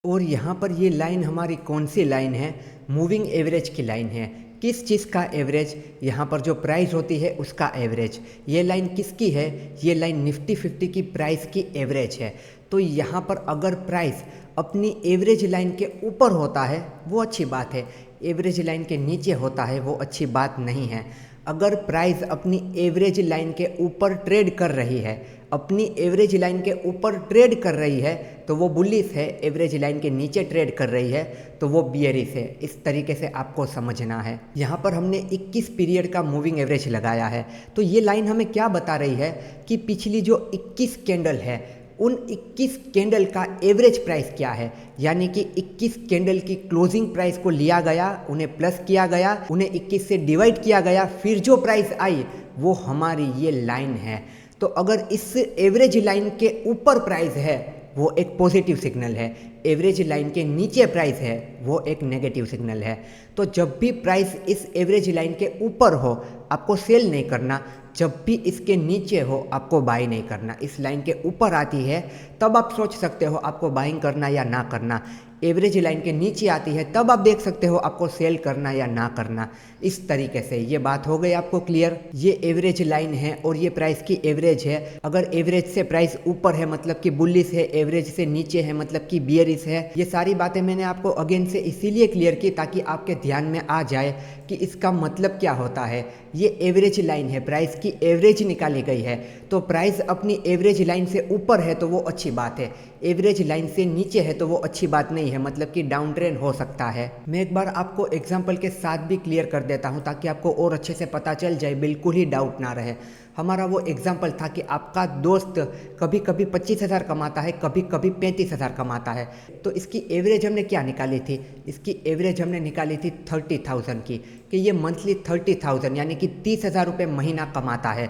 और यहाँ पर ये लाइन हमारी कौन सी लाइन है? मूविंग एवरेज की लाइन है। किस चीज़ का एवरेज? यहाँ पर जो प्राइस होती है उसका एवरेज। ये लाइन किसकी है? ये लाइन निफ्टी 50 की प्राइस की एवरेज है। तो यहाँ पर अगर प्राइस अपनी एवरेज लाइन के ऊपर होता है वो अच्छी बात है, एवरेज लाइन के नीचे होता है वो अच्छी बात नहीं है। अगर प्राइस अपनी एवरेज लाइन के ऊपर ट्रेड कर रही है, अपनी एवरेज लाइन के ऊपर ट्रेड कर रही है तो वो बुलिश है, एवरेज लाइन के नीचे ट्रेड कर रही है तो वो बियरिश है। इस तरीके से आपको समझना है। यहाँ पर हमने 21 पीरियड का मूविंग एवरेज लगाया है। तो ये लाइन हमें क्या बता रही है कि पिछली जो 21 कैंडल है उन 21 कैंडल का एवरेज प्राइस क्या है, यानी कि 21 कैंडल की क्लोजिंग प्राइस को लिया गया, उन्हें प्लस किया गया, उन्हें 21 से डिवाइड किया गया, फिर जो प्राइस आई वो हमारी ये लाइन है। तो अगर इस एवरेज लाइन के ऊपर प्राइस है वो एक पॉजिटिव सिग्नल है, एवरेज लाइन के नीचे प्राइस है वो एक नेगेटिव सिग्नल है। तो जब भी प्राइस इस एवरेज लाइन के ऊपर हो आपको सेल नहीं करना, जब भी इसके नीचे हो आपको बाई नहीं करना। इस लाइन के ऊपर आती है तब आप सोच सकते हो आपको बाइंग करना या ना करना, एवरेज लाइन के नीचे आती है तब आप देख सकते हो आपको सेल करना या ना करना। इस तरीके से ये बात हो गई आपको क्लियर। ये एवरेज लाइन है और ये प्राइस की एवरेज है। अगर एवरेज से प्राइस ऊपर है मतलब कि बुलिश है, एवरेज से नीचे है मतलब कि बियरिश है। ये सारी बातें मैंने आपको अगेन से इसीलिए क्लियर की ताकि आपके ध्यान में आ जाए कि इसका मतलब क्या होता है। ये एवरेज लाइन है, प्राइस की एवरेज निकाली गई है। तो प्राइस अपनी एवरेज लाइन से ऊपर है तो वो अच्छी बात है, एवरेज लाइन से नीचे है तो वो अच्छी बात नहीं है, मतलब कि डाउन ट्रेंड हो सकता है। मैं एक बार आपको एग्जांपल के साथ भी क्लियर कर देता हूं ताकि आपको और अच्छे से पता चल जाए, बिल्कुल ही डाउट ना रहे। हमारा वो एग्जाम्पल था कि आपका दोस्त कभी कभी 25,000 कमाता है, कभी कभी 35,000 कमाता है। तो इसकी एवरेज हमने क्या निकाली थी? इसकी एवरेज हमने निकाली थी 30,000 की, कि ये मंथली 30,000 यानी कि 30,000 रुपये महीना कमाता है।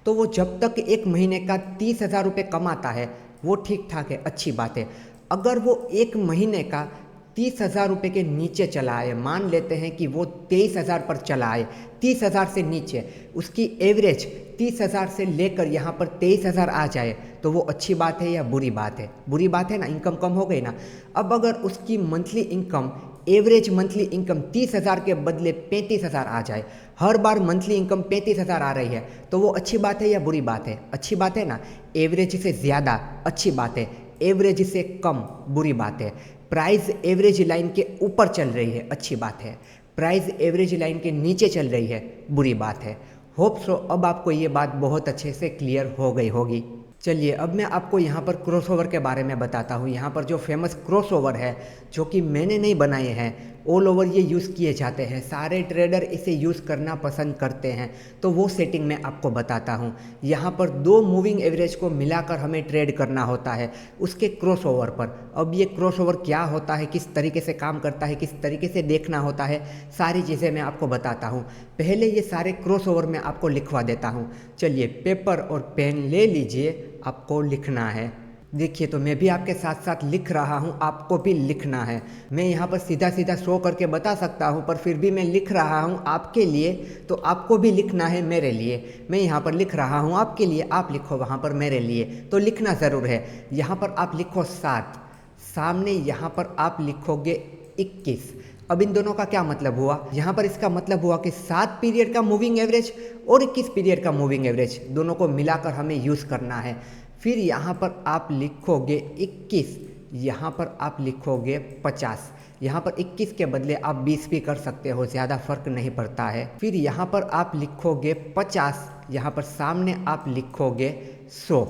तो वो जब तक एक महीने का 30,000 रुपये कमाता है वो ठीक ठाक है, अच्छी बात है। अगर वो एक महीने का 30,000 रुपये के नीचे चला आए, मान लेते हैं कि वो 23,000 पर चला आए, 30,000 से नीचे उसकी एवरेज 30,000 से लेकर यहाँ पर 23,000 आ जाए तो वो अच्छी बात है या बुरी बात है? बुरी बात है ना, इनकम कम हो गई ना। अब अगर उसकी monthly income, average monthly income 30,000 के बदले 35,000 आ जाए, हर बार मंथली इनकम 35,000 आ रही है तो वो अच्छी बात है या बुरी बात है? अच्छी बात है ना। एवरेज से ज़्यादा अच्छी बात है, एवरेज से कम बुरी बात है। प्राइस एवरेज लाइन के ऊपर चल रही है, अच्छी बात है। प्राइस एवरेज लाइन के नीचे चल रही है, बुरी बात है। होप सो अब आपको ये बात बहुत अच्छे से क्लियर हो गई होगी। चलिए अब मैं आपको यहाँ पर क्रॉसओवर के बारे में बताता हूँ। यहाँ पर जो फेमस क्रॉसओवर है जो कि मैंने नहीं बनाए हैं, ऑल ओवर ये यूज़ किए जाते हैं, सारे ट्रेडर इसे यूज़ करना पसंद करते हैं, तो वो सेटिंग मैं आपको बताता हूँ। यहाँ पर दो मूविंग एवरेज को मिलाकर हमें ट्रेड करना होता है उसके क्रॉसओवर पर। अब ये क्रॉसओवर क्या होता है, किस तरीके से काम करता है, किस तरीके से देखना होता है, सारी चीज़ें मैं आपको बताता हूँ। पहले ये सारे क्रॉसओवर मैं आपको लिखवा देता हूँ। चलिए पेपर और पेन ले लीजिए, आपको लिखना है। देखिए तो मैं भी आपके साथ साथ लिख रहा हूँ, आपको भी लिखना है। मैं यहाँ पर सीधा सीधा शो करके बता सकता हूँ पर फिर भी मैं लिख रहा हूँ आपके लिए, तो आपको भी लिखना है मेरे लिए। मैं यहाँ पर लिख रहा हूँ आपके लिए, आप लिखो वहाँ पर मेरे लिए, तो लिखना ज़रूर है। यहाँ पर आप लिखो 7, सामने यहाँ पर आप लिखोगे 21। अब इन दोनों का क्या मतलब हुआ? यहाँ पर इसका मतलब हुआ कि 7 पीरियड का मूविंग एवरेज और 21 पीरियड का मूविंग एवरेज दोनों को मिलाकर हमें यूज़ करना है। फिर यहाँ पर आप लिखोगे 21, यहाँ पर आप लिखोगे 50। यहाँ पर 21 के बदले आप 20 भी कर सकते हो, ज़्यादा फर्क नहीं पड़ता है। फिर यहाँ पर आप लिखोगे 50, यहाँ पर सामने आप लिखोगे 100।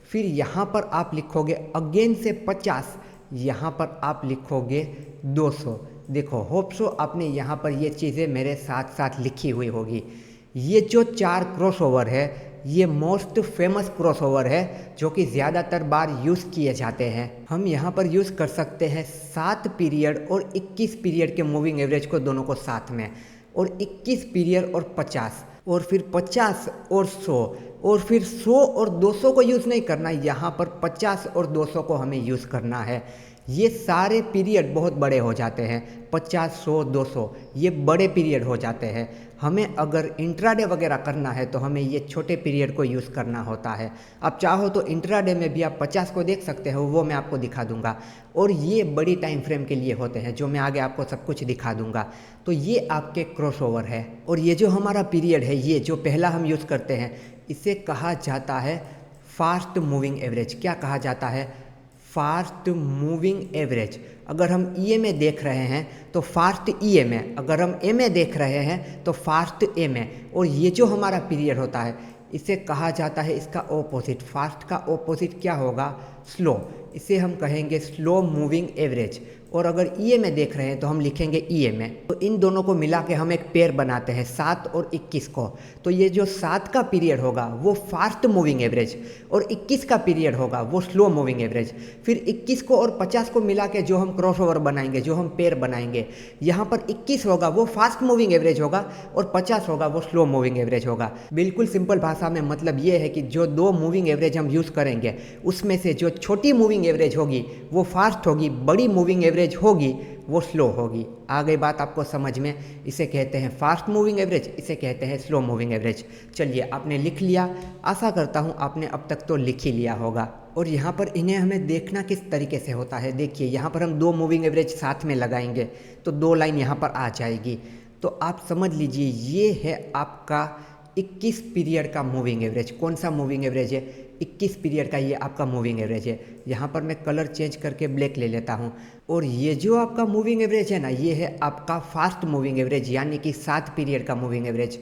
फिर यहाँ पर आप लिखोगे अगेन से 50, यहाँ पर आप लिखोगे 200। देखो होप सो आपने यहाँ पर ये चीज़ें मेरे साथ साथ लिखी हुई होगी। ये जो 4 क्रॉसओवर है ये मोस्ट फेमस क्रॉसओवर है जो कि ज़्यादातर बार यूज़ किए जाते हैं। हम यहाँ पर यूज़ कर सकते हैं 7 पीरियड और 21 पीरियड के मूविंग एवरेज को, दोनों को साथ में, और 21 पीरियड और 50, और फिर 50 और 100, और फिर 100 और 200 को यूज़ नहीं करना, यहाँ पर 50 और 200 को हमें यूज़ करना है। ये सारे पीरियड बहुत बड़े हो जाते हैं, 50, 100, 200 ये बड़े पीरियड हो जाते हैं। हमें अगर इंट्राडे वगैरह करना है तो हमें ये छोटे पीरियड को यूज़ करना होता है। आप चाहो तो इंट्राडे में भी आप 50 को देख सकते हो, वो मैं आपको दिखा दूंगा। और ये बड़ी टाइम फ्रेम के लिए होते हैं जो मैं आगे आपको सब कुछ दिखा दूंगा। तो ये आपके क्रॉसओवर है। और ये जो हमारा पीरियड है, ये जो पहला हम यूज़ करते हैं, इसे कहा जाता है फास्ट मूविंग एवरेज। क्या कहा जाता है? Fast moving average. अगर हम ईएमए देख रहे हैं तो फास्ट ईएमए, अगर हम एमए देख रहे हैं तो फास्ट एमए। और ये जो हमारा पीरियड होता है इसे कहा जाता है, इसका ऑपोजिट, फास्ट का ऑपोजिट क्या होगा? स्लो। इसे हम कहेंगे स्लो मूविंग एवरेज। और अगर ईएमए देख रहे हैं तो हम लिखेंगे ईएमए। तो इन दोनों को मिला के हम एक पेयर बनाते हैं 7 और 21 को। तो ये जो 7 का पीरियड होगा वो फास्ट मूविंग एवरेज और 21 का पीरियड होगा वो स्लो मूविंग एवरेज। फिर 21 को और 50 को मिला के जो हम क्रॉसओवर बनाएंगे, जो हम पेयर बनाएंगे, यहाँ पर 21 होगा वो फास्ट मूविंग एवरेज होगा और 50 होगा वो स्लो मूविंग एवरेज होगा। बिल्कुल सिंपल भाषा में मतलब ये है कि जो दो मूविंग एवरेज हम यूज़ करेंगे उसमें से जो छोटी मूविंग एवरेज होगी वो फास्ट होगी, बड़ी मूविंग एवरेज होगी वो स्लो होगी। आ गई बात आपको समझ में? इसे कहते हैं फास्ट मूविंग एवरेज, इसे कहते हैं स्लो मूविंग एवरेज। चलिए, आपने लिख लिया। आशा करता हूँ आपने अब तक तो लिख ही लिया होगा। और यहाँ पर इन्हें हमें देखना किस तरीके से होता है, देखिए यहाँ पर हम दो मूविंग एवरेज साथ में लगाएंगे तो दो लाइन यहाँ पर आ जाएगी। तो आप समझ लीजिए ये है आपका 21 पीरियड का मूविंग एवरेज। कौन सा मूविंग एवरेज है? 21 पीरियड का ये आपका मूविंग एवरेज है। यहाँ पर मैं कलर चेंज करके ब्लैक ले लेता हूँ। और ये जो आपका मूविंग एवरेज है ना, ये है आपका फास्ट मूविंग एवरेज, यानी कि 7 पीरियड का मूविंग एवरेज।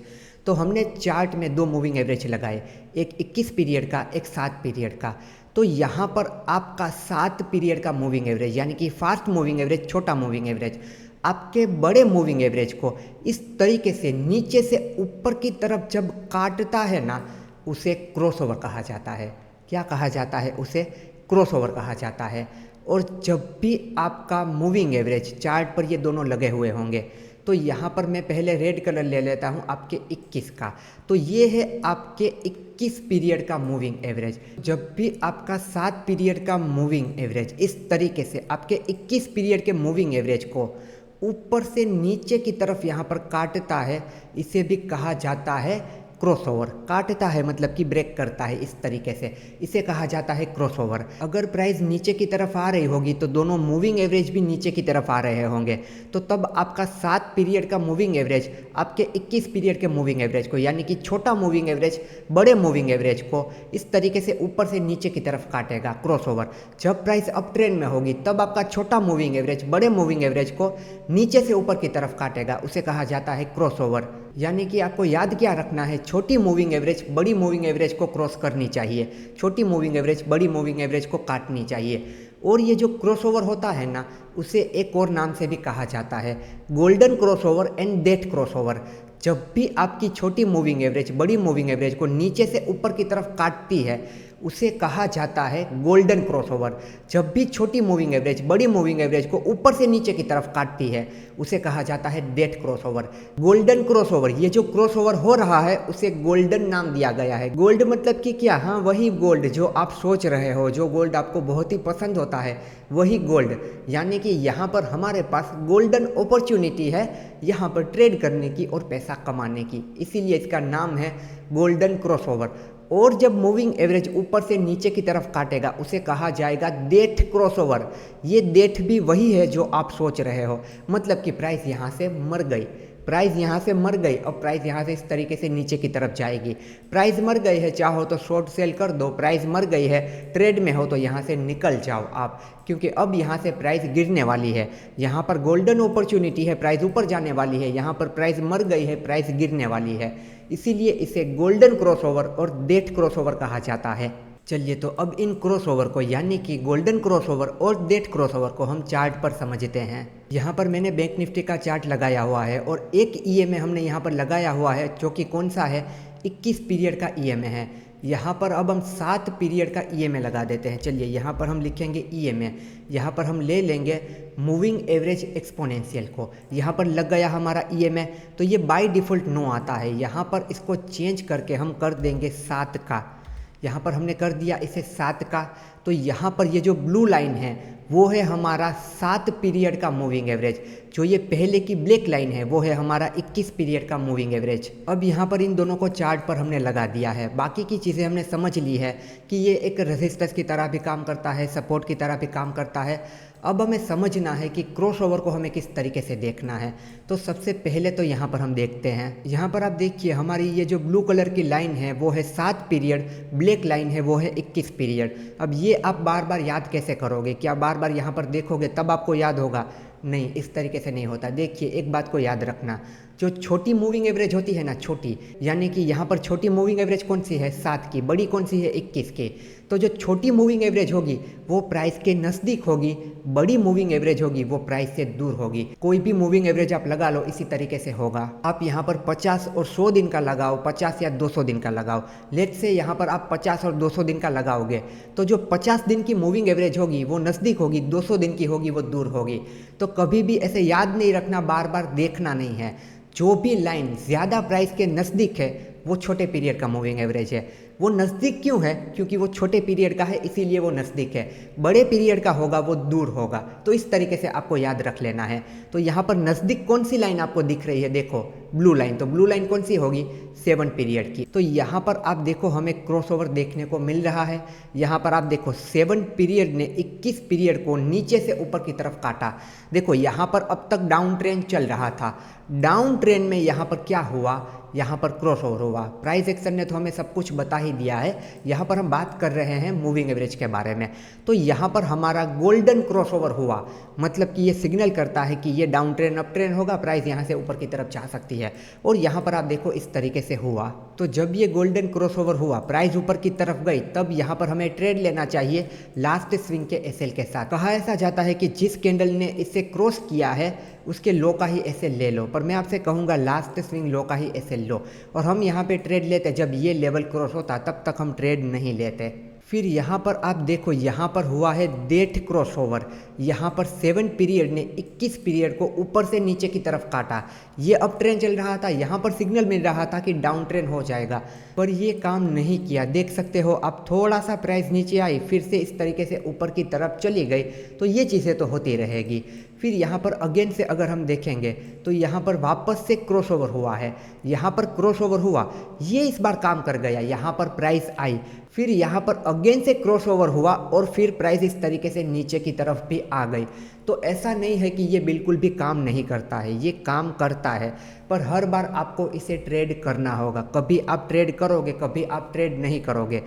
तो हमने चार्ट में दो मूविंग एवरेज लगाए, एक 21 पीरियड का, एक 7 पीरियड का। तो यहाँ पर आपका 7 पीरियड का मूविंग एवरेज यानी कि फास्ट मूविंग एवरेज, छोटा मूविंग एवरेज, आपके बड़े मूविंग एवरेज को इस तरीके से नीचे से ऊपर की तरफ जब काटता है ना, उसे क्रॉसओवर कहा जाता है। क्या कहा जाता है? उसे क्रॉसओवर कहा जाता है। और जब भी आपका मूविंग एवरेज चार्ट पर ये दोनों लगे हुए होंगे, तो यहाँ पर मैं पहले रेड कलर ले लेता हूँ आपके 21 का। तो ये है आपके 21 पीरियड का मूविंग एवरेज। जब भी आपका 7 पीरियड का मूविंग एवरेज इस तरीके से आपके 21 पीरियड के मूविंग एवरेज को ऊपर से नीचे की तरफ यहाँ पर काटता है, इसे भी कहा जाता है क्रॉसओवर। काटता है मतलब कि ब्रेक करता है इस तरीके से, इसे कहा जाता है क्रॉसओवर। अगर प्राइस नीचे की तरफ आ रही होगी तो दोनों मूविंग एवरेज भी नीचे की तरफ आ रहे होंगे, तो तब आपका 7 पीरियड का मूविंग एवरेज आपके 21 पीरियड के मूविंग एवरेज को, यानी कि छोटा मूविंग एवरेज बड़े मूविंग एवरेज को इस तरीके से ऊपर से नीचे की तरफ काटेगा, क्रॉसओवर। जब प्राइस अप ट्रेंड में होगी तब आपका छोटा मूविंग एवरेज बड़े मूविंग एवरेज को नीचे से ऊपर की तरफ काटेगा, उसे कहा जाता है क्रॉसओवर। यानी कि आपको याद क्या रखना है, छोटी मूविंग एवरेज बड़ी मूविंग एवरेज को क्रॉस करनी चाहिए, छोटी मूविंग एवरेज बड़ी मूविंग एवरेज को काटनी चाहिए। और ये जो क्रॉसओवर होता है ना, उसे एक और नाम से भी कहा जाता है golden crossover and death crossover. जब भी आपकी छोटी मूविंग एवरेज बड़ी मूविंग एवरेज को नीचे से ऊपर की तरफ काटती है, उसे कहा जाता है गोल्डन क्रॉसओवर। जब भी छोटी मूविंग एवरेज बड़ी मूविंग एवरेज को ऊपर से नीचे की तरफ काटती है, उसे कहा जाता है डेथ क्रॉसओवर। गोल्डन क्रॉसओवर, ये जो क्रॉसओवर हो रहा है उसे गोल्डन नाम दिया गया है। गोल्ड मतलब कि क्या? हाँ, वही गोल्ड जो आप सोच रहे हो, जो गोल्ड आपको बहुत ही पसंद होता है, वही गोल्ड। यानी कि यहाँ पर हमारे पास गोल्डन अपॉर्चुनिटी है यहाँ पर ट्रेड करने की और पैसा कमाने की, इसीलिए इसका नाम है गोल्डन क्रॉसओवर। और जब मूविंग एवरेज ऊपर से नीचे की तरफ काटेगा उसे कहा जाएगा डेथ क्रॉसओवर। ये डेथ भी वही है जो आप सोच रहे हो, मतलब कि प्राइस यहाँ से मर गई, प्राइस यहाँ से मर गई। अब प्राइस यहाँ से इस तरीके से नीचे की तरफ जाएगी। प्राइस मर गई है, चाहो तो शॉर्ट सेल कर दो। प्राइस मर गई है, ट्रेड में हो तो यहाँ से निकल जाओ आप, क्योंकि अब यहाँ से प्राइस गिरने वाली है। यहाँ पर गोल्डन अपॉर्चुनिटी है, प्राइस ऊपर जाने वाली है। यहाँ पर प्राइस मर गई है, प्राइस गिरने वाली है, इसीलिए इसे गोल्डन क्रॉसओवर और डेथ क्रॉसओवर कहा जाता है। चलिए, तो अब इन क्रॉसओवर को यानी कि गोल्डन क्रॉसओवर और डेथ क्रॉसओवर को हम चार्ट पर समझते हैं। यहाँ पर मैंने बैंक निफ्टी का चार्ट लगाया हुआ है और एक ईएमए हमने यहाँ पर लगाया हुआ है, जो कि कौन सा है? 21 पीरियड का ईएमए है। यहाँ पर अब हम 7 पीरियड का ईएमए लगा देते हैं। चलिए, यहाँ पर हम लिखेंगे ईएमए, यहाँ पर हम ले लेंगे मूविंग एवरेज एक्सपोनेंशियल को। यहाँ पर लग गया हमारा ईएमए, तो ये बाय डिफ़ॉल्ट नो आता है। यहाँ पर इसको चेंज करके हम कर देंगे 7 का, यहाँ पर हमने कर दिया इसे 7 का। तो यहाँ पर ये जो ब्लू लाइन है वो है हमारा 7 पीरियड का मूविंग एवरेज। जो ये पहले की ब्लैक लाइन है वो है हमारा 21 पीरियड का मूविंग एवरेज। अब यहाँ पर इन दोनों को चार्ट पर हमने लगा दिया है। बाकी की चीज़ें हमने समझ ली है कि ये एक रेजिस्टेंस की तरह भी काम करता है, सपोर्ट की तरह भी काम करता है। अब हमें समझना है कि क्रॉसओवर को हमें किस तरीके से देखना है। तो सबसे पहले तो यहाँ पर हम देखते हैं, यहाँ पर आप देखिए हमारी ये जो ब्लू कलर की लाइन है वो है 7 पीरियड, ब्लैक लाइन है वो है 21 पीरियड। अब ये आप बार बार याद कैसे करोगे? क्या बार बार यहाँ पर देखोगे तब आपको याद होगा? नहीं, इस तरीके से नहीं होता। देखिए एक बात को याद रखना, जो छोटी मूविंग एवरेज होती है ना, छोटी, यानी कि यहाँ पर छोटी मूविंग एवरेज कौन सी है? 7 की। बड़ी कौन सी है? 21 की। तो जो छोटी मूविंग एवरेज होगी वो प्राइस के नज़दीक होगी, बड़ी मूविंग एवरेज होगी वो प्राइस से दूर होगी। कोई भी मूविंग एवरेज आप लगा लो इसी तरीके से होगा। आप यहाँ पर 50 और 100 दिन का लगाओ, 50 या 200 दिन का लगाओ। लेट से यहाँ पर आप 50 और 200 दिन का लगाओगे तो जो 50 दिन की मूविंग एवरेज होगी वो नज़दीक होगी, 200 दिन की होगी वो दूर होगी। तो कभी भी ऐसे याद नहीं रखना, बार बार देखना नहीं है। जो भी लाइन ज़्यादा प्राइस के नज़दीक है वो छोटे पीरियड का मूविंग एवरेज है। वो नज़दीक क्यों है? क्योंकि वो छोटे पीरियड का है इसीलिए वो नज़दीक है। बड़े पीरियड का होगा वो दूर होगा। तो इस तरीके से आपको याद रख लेना है। तो यहाँ पर नज़दीक कौन सी लाइन आपको दिख रही है? देखो ब्लू लाइन। तो ब्लू लाइन कौन सी होगी? 7 पीरियड की। तो यहाँ पर आप देखो हमें क्रॉसओवर देखने को मिल रहा है। यहाँ पर आप देखो 7 पीरियड ने 21 पीरियड को नीचे से ऊपर की तरफ काटा। देखो यहाँ पर अब तक डाउन ट्रेंड चल रहा था। डाउन ट्रेंड में यहाँ पर क्या हुआ? यहाँ पर क्रॉसओवर हुआ। प्राइस एक्शन ने तो हमें सब कुछ बता ही दिया है। यहाँ पर हम बात कर रहे हैं मूविंग एवरेज के बारे में। तो यहाँ पर हमारा गोल्डन क्रॉसओवर हुआ, मतलब कि ये सिग्नल करता है कि ये डाउन ट्रेंड अप ट्रेंड होगा, प्राइस यहाँ से ऊपर की तरफ जा सकती है। और यहाँ पर आप देखो इस तरीके से हुआ। तो जब ये गोल्डन क्रॉसओवर हुआ, प्राइस ऊपर की तरफ गई, तब यहाँ पर हमें ट्रेड लेना चाहिए लास्ट स्विंग के एसएल के साथ। कहा ऐसा जाता है कि जिस कैंडल ने इसे क्रॉस किया है उसके लो का ही एसएल ले लो, पर मैं आपसे कहूँगा लास्ट स्विंग लो का ही एसएल लो। और हम यहाँ पे ट्रेड लेते जब ये लेवल क्रॉस होता, तब तक हम ट्रेड नहीं लेते। फिर यहाँ पर आप देखो यहाँ पर हुआ है डेट क्रॉसओवर। यहाँ पर 7 पीरियड ने 21 पीरियड को ऊपर से नीचे की तरफ काटा। ये अप ट्रेंड चल रहा था, यहाँ पर सिग्नल मिल रहा था कि डाउन ट्रेंड हो जाएगा, पर ये काम नहीं किया। देख सकते हो आप, थोड़ा सा प्राइस नीचे आई, फिर से इस तरीके से ऊपर की तरफ चली गई। तो ये चीज़ें तो होती रहेगी। फिर यहाँ पर अगेन से अगर हम देखेंगे तो यहाँ पर वापस से क्रॉसओवर हुआ है। यहाँ पर क्रॉसओवर हुआ, ये इस बार काम कर गया, यहाँ पर प्राइस आई। फिर यहाँ पर अगेन से क्रॉसओवर हुआ और फिर प्राइस इस तरीके से नीचे की तरफ भी आ गई। तो ऐसा नहीं है कि ये बिल्कुल भी काम नहीं करता है, ये काम करता है, पर हर बार आपको इसे ट्रेड करना होगा। कभी आप ट्रेड करोगे, कभी आप ट्रेड नहीं करोगे।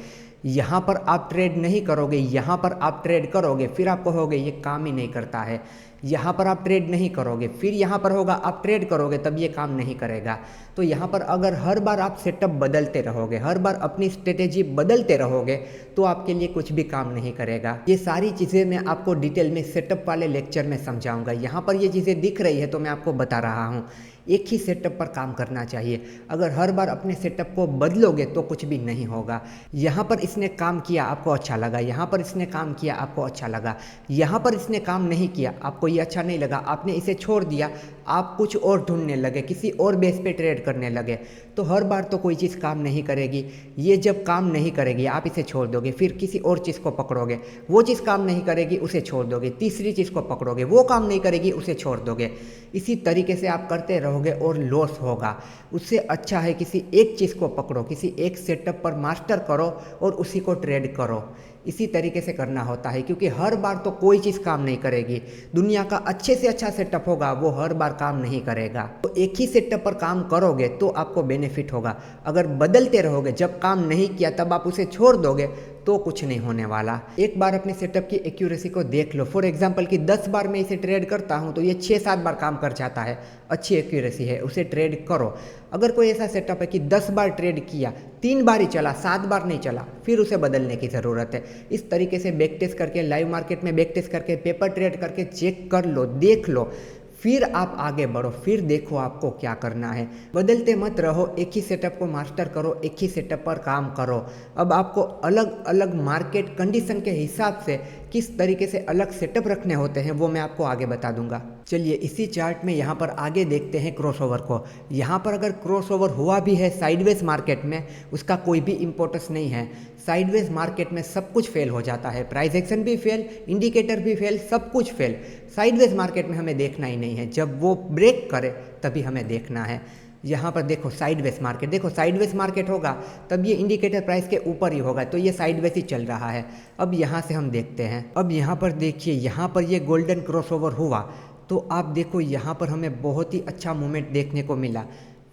यहाँ पर आप ट्रेड नहीं करोगे, यहाँ पर आप ट्रेड करोगे, फिर आप कहोगे ये काम ही नहीं करता है। यहाँ पर आप ट्रेड नहीं करोगे, फिर यहाँ पर होगा आप ट्रेड करोगे, तब ये काम नहीं करेगा। तो यहाँ पर अगर हर बार आप सेटअप बदलते रहोगे, हर बार अपनी स्ट्रेटेजी बदलते रहोगे, तो आपके लिए कुछ भी काम नहीं करेगा। ये सारी चीज़ें मैं आपको डिटेल में सेटअप वाले लेक्चर में समझाऊंगा। यहाँ पर ये चीज़ें दिख रही है तो मैं आपको बता रहा हूँ। एक ही सेटअप पर काम करना चाहिए। अगर हर बार अपने सेटअप को बदलोगे तो कुछ भी नहीं होगा। यहाँ पर इसने काम किया, आपको अच्छा लगा, यहाँ पर इसने काम किया, आपको अच्छा लगा, यहाँ पर इसने काम नहीं किया, आपको ये अच्छा नहीं लगा, आपने इसे छोड़ दिया, आप कुछ और ढूंढने लगे, किसी और बेस पे ट्रेड करने लगे। तो हर बार तो कोई चीज़ काम नहीं करेगी। ये जब काम नहीं करेगी आप इसे छोड़ दोगे, फिर किसी और चीज़ को पकड़ोगे, वो चीज़ काम नहीं करेगी, उसे छोड़ दोगे, तीसरी चीज़ को पकड़ोगे, वो काम नहीं करेगी, उसे छोड़ दोगे। इसी तरीके से आप करते रहोगे और लॉस होगा। उससे अच्छा है किसी एक चीज़ को पकड़ो, किसी एक सेटअप पर मास्टर करो और उसी को ट्रेड करो। इसी तरीके से करना होता है, क्योंकि हर बार तो कोई चीज़ काम नहीं करेगी। दुनिया का अच्छे से अच्छा सेटअप होगा, वो हर बार काम नहीं करेगा। तो एक ही सेटअप पर काम करोगे तो आपको बेनिफिट होगा। अगर बदलते रहोगे, जब काम नहीं किया तब आप उसे छोड़ दोगे, तो कुछ नहीं होने वाला। एक बार अपने सेटअप की एक्यूरेसी को देख लो। फॉर एग्जांपल कि 10 बार मैं इसे ट्रेड करता हूं तो ये 6-7 बार काम कर जाता है, अच्छी एक्यूरेसी है, उसे ट्रेड करो। अगर कोई ऐसा सेटअप है कि 10 बार ट्रेड किया, 3 बार ही चला, 7 बार नहीं चला, फिर उसे बदलने की ज़रूरत है। इस तरीके से बैक टेस्ट करके, लाइव मार्केट में बैक टेस्ट करके, पेपर ट्रेड करके चेक कर लो, देख लो, फिर आप आगे बढ़ो, फिर देखो आपको क्या करना है। बदलते मत रहो, एक ही सेटअप को मास्टर करो, एक ही सेटअप पर काम करो। अब आपको अलग अलग मार्केट कंडीशन के हिसाब से किस तरीके से अलग सेटअप रखने होते हैं वो मैं आपको आगे बता दूंगा। चलिए इसी चार्ट में यहाँ पर आगे देखते हैं क्रॉसओवर को। यहाँ पर अगर क्रॉसओवर हुआ भी है साइडवेज मार्केट में, उसका कोई भी इम्पोर्टेंस नहीं है। साइडवेज मार्केट में सब कुछ फेल हो जाता है, प्राइस एक्शन भी फेल, इंडिकेटर भी फेल, सब कुछ फेल। साइडवेज मार्केट में हमें देखना ही नहीं है, जब वो ब्रेक करे तभी हमें देखना है। यहाँ पर देखो साइडवेज मार्केट, देखो साइडवेज मार्केट होगा तब ये इंडिकेटर प्राइस के ऊपर ही होगा, तो ये साइडवेज ही चल रहा है। अब यहाँ से हम देखते हैं, अब यहाँ पर देखिए, यहाँ पर ये गोल्डन क्रॉसओवर हुआ तो आप देखो यहाँ पर हमें बहुत ही अच्छा मूवमेंट देखने को मिला।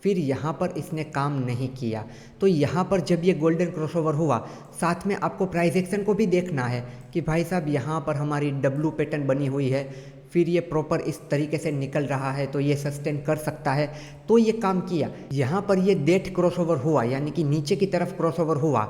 फिर यहाँ पर इसने काम नहीं किया, तो यहाँ पर जब ये गोल्डन क्रॉसओवर हुआ, साथ में आपको प्राइस एक्शन को भी देखना है कि भाई साहब यहाँ पर हमारी डब्लू पैटर्न बनी हुई है, फिर ये प्रॉपर इस तरीके से निकल रहा है तो ये सस्टेन कर सकता है, तो ये काम किया। यहाँ पर ये डेट क्रॉसओवर हुआ यानी कि नीचे की तरफ क्रॉसओवर हुआ,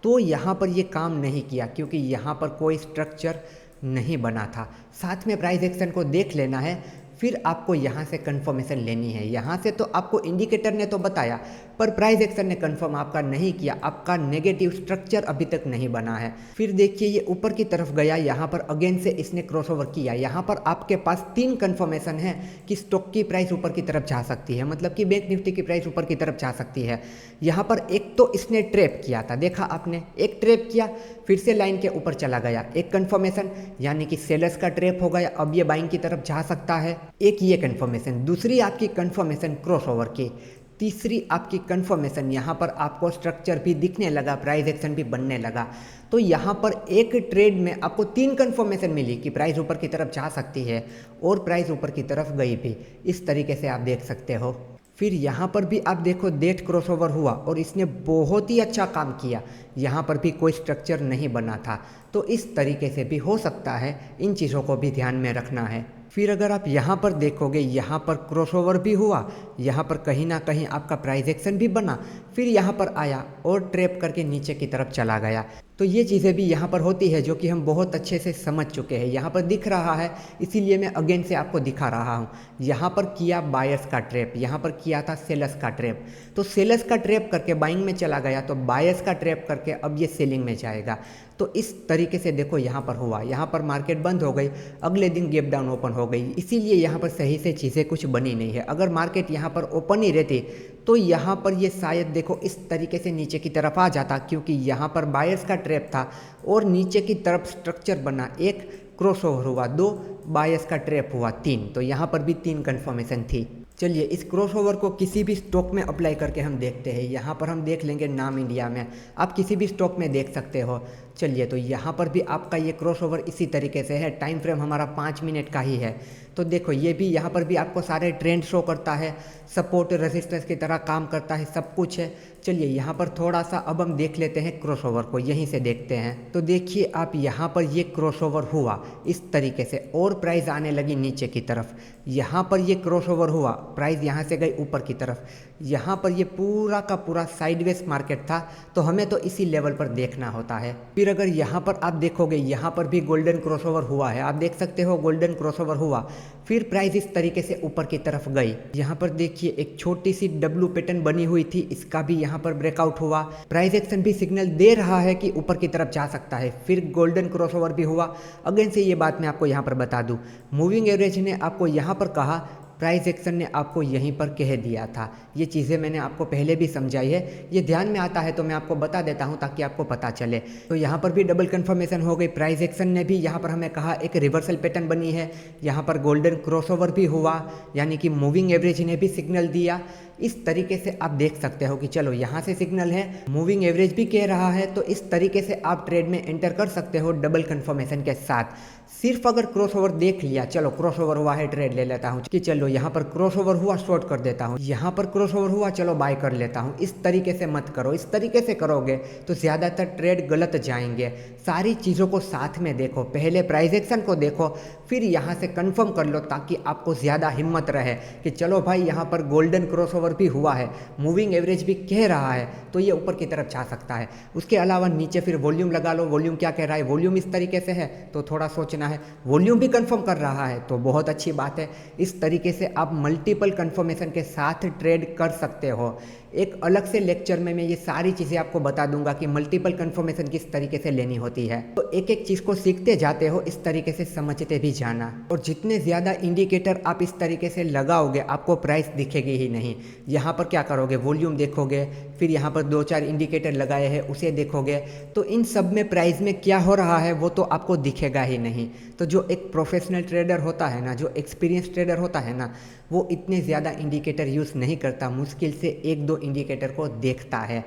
तो यहाँ पर ये काम नहीं किया क्योंकि यहाँ पर कोई स्ट्रक्चर नहीं बना था। साथ में प्राइस एक्शन को देख लेना है, फिर आपको यहाँ से कंफर्मेशन लेनी है। यहाँ से तो आपको इंडिकेटर ने तो बताया पर प्राइस एक्शन ने कंफर्म आपका नहीं किया, आपका नेगेटिव स्ट्रक्चर अभी तक नहीं बना है। फिर देखिए ये ऊपर की तरफ गया, यहाँ पर अगेन से इसने क्रॉसओवर किया। यहाँ पर आपके पास 3 कंफर्मेशन है कि स्टॉक की प्राइस ऊपर की तरफ जा सकती है, मतलब कि बैंक निफ्टी की प्राइस ऊपर की तरफ जा सकती है। यहाँ पर एक तो इसने ट्रैप किया था, देखा आपने, एक ट्रैप किया फिर से लाइन के ऊपर चला गया, एक कंफर्मेशन यानी कि सेलर्स का ट्रैप हो गया, अब ये बाइंग की तरफ जा सकता है, एक ये कंफर्मेशन। दूसरी आपकी कंफर्मेशन क्रॉसओवर की। तीसरी आपकी कंफर्मेशन, यहाँ पर आपको स्ट्रक्चर भी दिखने लगा, प्राइस एक्शन भी बनने लगा। तो यहाँ पर एक ट्रेड में आपको 3 कंफर्मेशन मिली कि प्राइस ऊपर की तरफ जा सकती है और प्राइस ऊपर की तरफ गई भी। इस तरीके से आप देख सकते हो। फिर यहाँ पर भी आप देखो डेट क्रॉसओवर हुआ और इसने बहुत ही अच्छा काम किया, यहाँ पर भी कोई स्ट्रक्चर नहीं बना था, तो इस तरीके से भी हो सकता है, इन चीज़ों को भी ध्यान में रखना है। फिर अगर आप यहाँ पर देखोगे, यहाँ पर क्रॉसओवर भी हुआ, यहाँ पर कहीं ना कहीं आपका प्राइस एक्शन भी बना, फिर यहाँ पर आया और ट्रैप करके नीचे की तरफ चला गया। तो ये चीज़ें भी यहाँ पर होती है जो कि हम बहुत अच्छे से समझ चुके हैं। यहाँ पर दिख रहा है इसीलिए मैं अगेन से आपको दिखा रहा हूँ। यहाँ पर किया बायर्स का ट्रैप, यहाँ पर किया था सेलर्स का ट्रैप, तो सेलर्स का ट्रैप करके बाइंग में चला गया, तो बायर्स का ट्रैप करके अब ये सेलिंग में जाएगा। तो इस तरीके से देखो यहाँ पर हुआ, यहाँ पर मार्केट बंद हो गई, अगले दिन गैप डाउन ओपन हो गई, इसीलिए यहाँ पर सही से चीज़ें कुछ बनी नहीं है। अगर मार्केट यहाँ पर ओपन ही रहती तो यहाँ पर ये शायद देखो इस तरीके से नीचे की तरफ आ जाता, क्योंकि यहाँ पर बायर्स का ट्रैप था और नीचे की तरफ स्ट्रक्चर बना, एक क्रॉसओवर हुआ, 2 बायर्स का ट्रैप हुआ, 3, तो यहाँ पर भी 3 कंफर्मेशन थी। चलिए इस क्रॉसओवर को किसी भी स्टॉक में अप्लाई करके हम देखते हैं। यहाँ पर हम देख लेंगे नाम इंडिया में, आप किसी भी स्टॉक में देख सकते हो। चलिए तो यहाँ पर भी आपका ये क्रॉसओवर इसी तरीके से है, टाइम फ्रेम हमारा 5 मिनट का ही है। तो देखो ये भी यहाँ पर भी आपको सारे ट्रेंड शो करता है, सपोर्ट रेजिस्टेंस की तरह काम करता है, सब कुछ है। चलिए यहाँ पर थोड़ा सा अब हम देख लेते हैं क्रॉसओवर को, यहीं से देखते हैं। तो देखिए आप यहाँ पर ये क्रॉसओवर हुआ इस तरीके से और प्राइस आने लगी नीचे की तरफ। यहाँ पर ये क्रॉसओवर हुआ, प्राइस यहाँ से गई ऊपर की तरफ। यहाँ पर ये पूरा का पूरा साइडवेज मार्केट था, तो हमें तो इसी लेवल पर देखना होता है। फिर अगर यहाँ पर आप देखोगे, यहाँ पर भी गोल्डन क्रॉसओवर हुआ है, आप देख सकते हो गोल्डन क्रॉसओवर हुआ, फिर प्राइस इस तरीके से ऊपर की तरफ गई। यहाँ पर देखिए एक छोटी सी डब्लू पैटर्न बनी हुई थी, इसका भी यहाँ पर ब्रेकआउट हुआ, प्राइस एक्शन भी सिग्नल दे रहा है कि ऊपर की तरफ जा सकता है। फिर गोल्डन क्रॉसओवर भी हुआ। अगेन से ये बात मैं आपको यहाँ पर बता दूँ, मूविंग एवरेज ने आपको यहाँ पर कहा, प्राइस एक्शन ने आपको यहीं पर कह दिया था। ये चीज़ें मैंने आपको पहले भी समझाई है, ये ध्यान में आता है तो मैं आपको बता देता हूँ ताकि आपको पता चले। तो यहाँ पर भी डबल कंफर्मेशन हो गई, प्राइस एक्शन ने भी यहाँ पर हमें कहा, एक रिवर्सल पैटर्न बनी है, यहाँ पर गोल्डन क्रॉसओवर भी हुआ, यानी कि मूविंग एवरेज ने भी सिग्नल दिया। इस तरीके से आप देख सकते हो कि चलो यहाँ से सिग्नल है, मूविंग एवरेज भी कह रहा है, तो इस तरीके से आप ट्रेड में एंटर कर सकते हो डबल कंफर्मेशन के साथ। सिर्फ अगर क्रॉसओवर देख लिया, चलो क्रॉसओवर हुआ है ट्रेड ले लेता हूँ, कि चलो यहाँ पर क्रॉसओवर हुआ शॉर्ट कर देता हूँ, यहाँ पर क्रॉसओवर हुआ चलो बाय कर लेता हूँ, इस तरीके से मत करो। इस तरीके से करोगे तो ज़्यादातर ट्रेड गलत जाएंगे। सारी चीज़ों को साथ में देखो, पहले प्राइस एक्शन को देखो, फिर यहाँ से कंफर्म कर लो, ताकि आपको ज़्यादा हिम्मत रहे कि चलो भाई यहाँ पर गोल्डन क्रॉसओवर भी हुआ है, मूविंग एवरेज भी कह रहा है, तो ये ऊपर की तरफ जा सकता है। उसके अलावा नीचे फिर वॉल्यूम लगा लो, वॉल्यूम क्या कह रहा है, वॉल्यूम इस तरीके से है तो थोड़ा सोचना है, वॉल्यूम भी कंफर्म कर रहा है तो बहुत अच्छी बात है। इस तरीके से आप मल्टीपल कंफर्मेशन के साथ ट्रेड कर सकते हो। एक अलग से लेक्चर में मैं ये सारी चीज़ें आपको बता दूंगा कि मल्टीपल कन्फर्मेशन किस तरीके से लेनी होती है। तो एक एक चीज़ को सीखते जाते हो, इस तरीके से समझते भी जाना। और जितने ज़्यादा इंडिकेटर आप इस तरीके से लगाओगे आपको प्राइस दिखेगी ही नहीं। यहाँ पर क्या करोगे, वॉल्यूम देखोगे, फिर यहाँ पर 2-4 इंडिकेटर लगाए हैं उसे देखोगे, तो इन सब में प्राइस में क्या हो रहा है वो तो आपको दिखेगा ही नहीं। तो जो एक प्रोफेशनल ट्रेडर होता है ना, जो एक्सपीरियंस ट्रेडर होता है ना, वो इतने ज़्यादा इंडिकेटर यूज़ नहीं करता, मुश्किल से 1-2 इंडिकेटर को देखता है।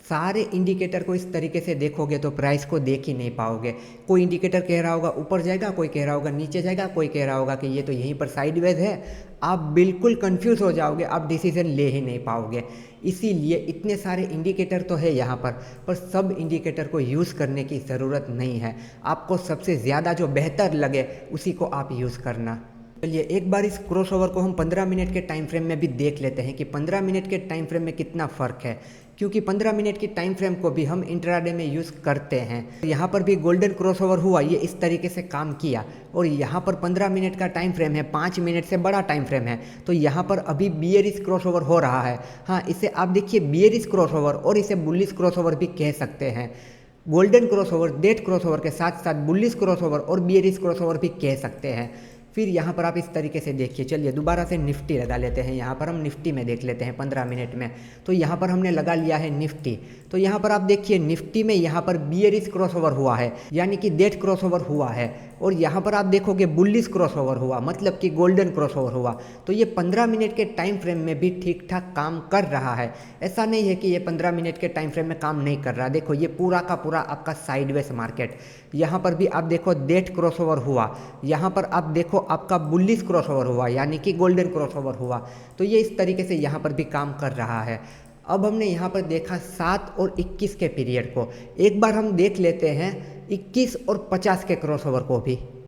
सारे इंडिकेटर को इस तरीके से देखोगे तो प्राइस को देख ही नहीं पाओगे। कोई इंडिकेटर कह रहा होगा ऊपर जाएगा, कोई कह रहा होगा नीचे जाएगा, कोई कह रहा होगा कि ये तो यहीं पर साइडवेज है। आप बिल्कुल कंफ्यूज हो जाओगे, आप डिसीजन ले ही नहीं पाओगे। इसीलिए इतने सारे इंडिकेटर तो है यहाँ पर सब इंडिकेटर को यूज़ करने की ज़रूरत नहीं है। आपको सबसे ज़्यादा जो बेहतर लगे उसी को आप यूज़ करना। चलिए एक बार इस क्रॉसओवर को हम 15 मिनट के टाइम फ्रेम में भी देख लेते हैं कि 15 मिनट के टाइम फ्रेम में कितना फ़र्क है, क्योंकि 15 मिनट की टाइम फ्रेम को भी हम इंट्राडे में यूज़ करते हैं। यहाँ पर भी गोल्डन क्रॉसओवर हुआ, ये इस तरीके से काम किया। और यहाँ पर 15 मिनट का टाइम फ्रेम है, 5 मिनट से बड़ा टाइम फ्रेम है, तो यहाँ पर अभी बियरिश क्रॉसओवर हो रहा है। हाँ, इसे आप देखिए बियरिश क्रॉसओवर और इसे बुलिश क्रॉसओवर भी कह सकते हैं। गोल्डन क्रॉसओवर, डेट क्रॉसओवर के साथ साथ बुलिश क्रॉसओवर और बियरिश क्रॉसओवर भी कह सकते हैं। फिर यहाँ पर आप इस तरीके से देखिए। चलिए दोबारा से निफ्टी लगा लेते हैं, यहाँ पर हम निफ्टी में देख लेते हैं 15 मिनट में। तो यहाँ पर हमने लगा लिया है निफ्टी। तो यहाँ पर आप देखिए निफ्टी में यहाँ पर बियरिश क्रॉसओवर हुआ है, यानी कि डेट क्रॉसओवर हुआ है। और यहाँ पर आप देखोगे बुलिश क्रॉसओवर हुआ, मतलब कि गोल्डन क्रॉसओवर हुआ। तो ये 15 मिनट के टाइम फ्रेम में भी ठीक ठाक काम कर रहा है। ऐसा नहीं है कि ये 15 मिनट के टाइम फ्रेम में काम नहीं कर रहा। देखो ये पूरा का पूरा आपका साइडवेज मार्केट। यहाँ पर भी आप देखो डेट क्रॉसओवर हुआ, यहाँ पर आप देखो आपका बुलिश क्रॉसओवर हुआ, यानी कि गोल्डन क्रॉसओवर हुआ। तो ये इस तरीके से यहाँ पर भी काम कर रहा है। अब हमने यहाँ पर देखा 7 और 21 के पीरियड को, एक बार हम देख लेते हैं 21 और 50 के क्रॉसओवर को भी।